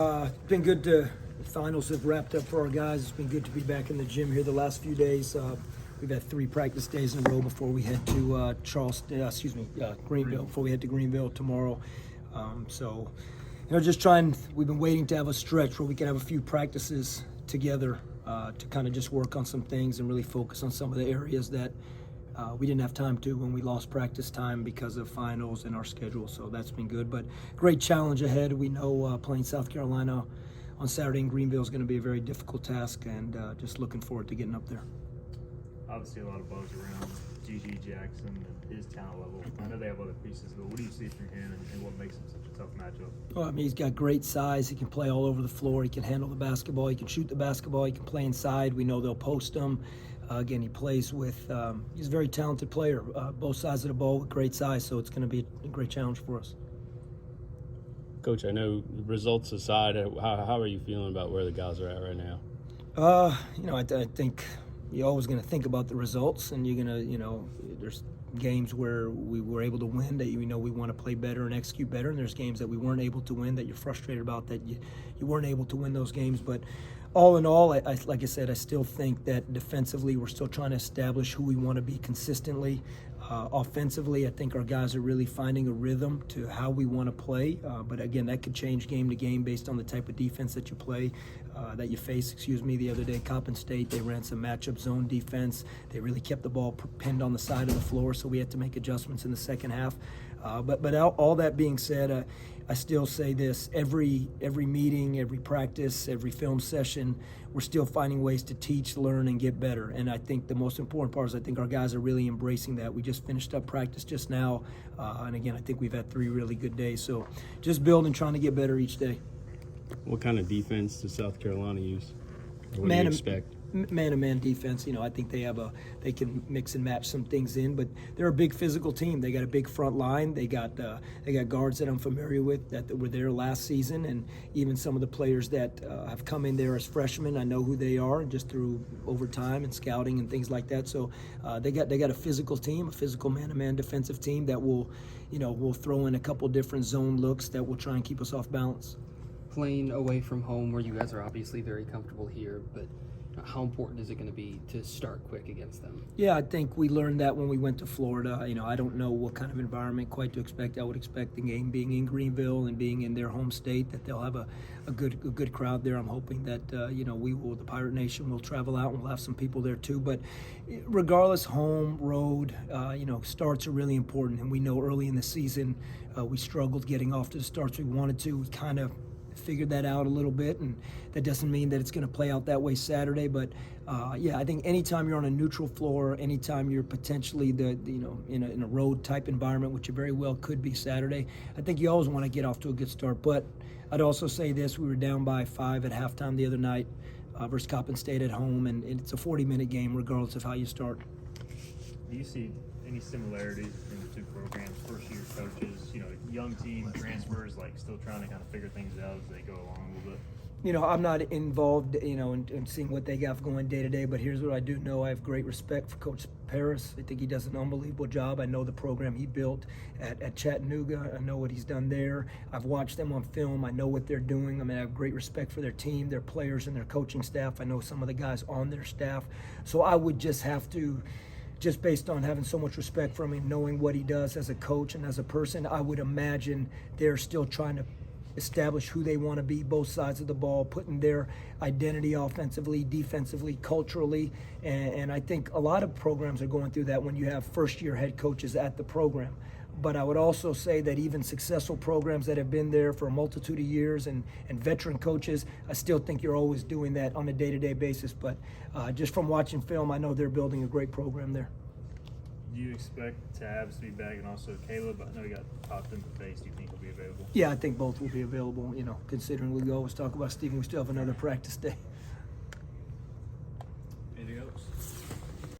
It's been good to finals have wrapped up for our guys. It's been good to be back in the gym here the last few days. We've had 3 practice days in a row before we head to Greenville. Before we head to Greenville tomorrow. Just trying. We've been waiting to have a stretch where we can have a few practices together to kind of just work on some things and really focus on some of the areas that we didn't have time to when we lost practice time because of finals and our schedule. So that's been good, but great challenge ahead. We know playing South Carolina on Saturday in Greenville is going to be a very difficult task, and just looking forward to getting up there. Obviously a lot of buzz around G.G. Jackson and his talent level. I know they have other pieces, but what do you see from him and what makes him such a tough matchup? Well, I mean, he's got great size. He can play all over the floor. He can handle the basketball. He can shoot the basketball. He can play inside. We know they'll post him. Again, he plays with, he's a very talented player, both sides of the ball with great size, so it's going to be a great challenge for us. Coach, I know results aside, how are you feeling about where the guys are at right now? I think you're always going to think about the results, and you're going to, there's games where we were able to win that we want to play better and execute better, and there's games that we weren't able to win that you're frustrated about that you weren't able to win those games. But all in all, like I said, I still think that defensively we're still trying to establish who we want to be consistently. Offensively, I think our guys are really finding a rhythm to how we want to play. But again, that could change game to game based on the type of defense that you play, that you face. The other day, Coppin State, they ran some matchup zone defense. They really kept the ball pinned on the side of the floor, so we had to make adjustments in the second half. But all that being said, I still say this: every meeting, every practice, every film session, we're still finding ways to teach, learn, and get better. And I think the most important part is I think our guys are really embracing that. We just finished up practice just now, and again, I think we've had 3 really good days. So just building, trying to get better each day. What kind of defense does South Carolina use? What do you expect? Man-to-man defense. I think they can mix and match some things in, but they're a big physical team. They got a big front line. They got guards that I'm familiar with that were there last season, and even some of the players that have come in there as freshmen, I know who they are just through overtime and scouting and things like that. So they got a physical team, a physical man-to-man defensive team that will throw in a couple different zone looks that will try and keep us off balance. Playing away from home, where you guys are obviously very comfortable here, but how important is it going to be to start quick against them? Yeah, I think we learned that when we went to Florida. I don't know what kind of environment quite to expect. I would expect the game being in Greenville and being in their home state, that they'll have a good crowd there. I'm hoping that the Pirate Nation will travel out and we'll have some people there too. But regardless, home, road, starts are really important. And we know early in the season we struggled getting off to the starts we wanted to. We kind of figured that out a little bit, and that doesn't mean that it's going to play out that way Saturday. But I think anytime you're on a neutral floor, anytime you're potentially in a road type environment, which you very well could be Saturday, I think you always want to get off to a good start. But I'd also say this: we were down by 5 at halftime the other night versus Coppin State at home, and it's a 40-minute game regardless of how you start. Do you see any similarities between the 2 programs? First-year coaches, young team transfers, still trying to kind of figure things out as they go along a little bit. I'm not involved, in seeing what they got going day to day, but here's what I do know. I have great respect for Coach Paris. I think he does an unbelievable job. I know the program he built at Chattanooga. I know what he's done there. I've watched them on film. I know what they're doing. I have great respect for their team, their players, and their coaching staff. I know some of the guys on their staff. So I would just have to, just based on having so much respect for him and knowing what he does as a coach and as a person, I would imagine they're still trying to establish who they want to be, both sides of the ball, putting their identity offensively, defensively, culturally. And I think a lot of programs are going through that when you have first-year head coaches at the program. But I would also say that even successful programs that have been there for a multitude of years and veteran coaches, I still think you're always doing that on a day-to-day basis. But just from watching film, I know they're building a great program there. Do you expect Tabs to be back, and also Caleb? I know he got popped in the face. Do you think he'll be available? Yeah, I think both will be available. Considering we always talk about Stephen, we still have another practice day.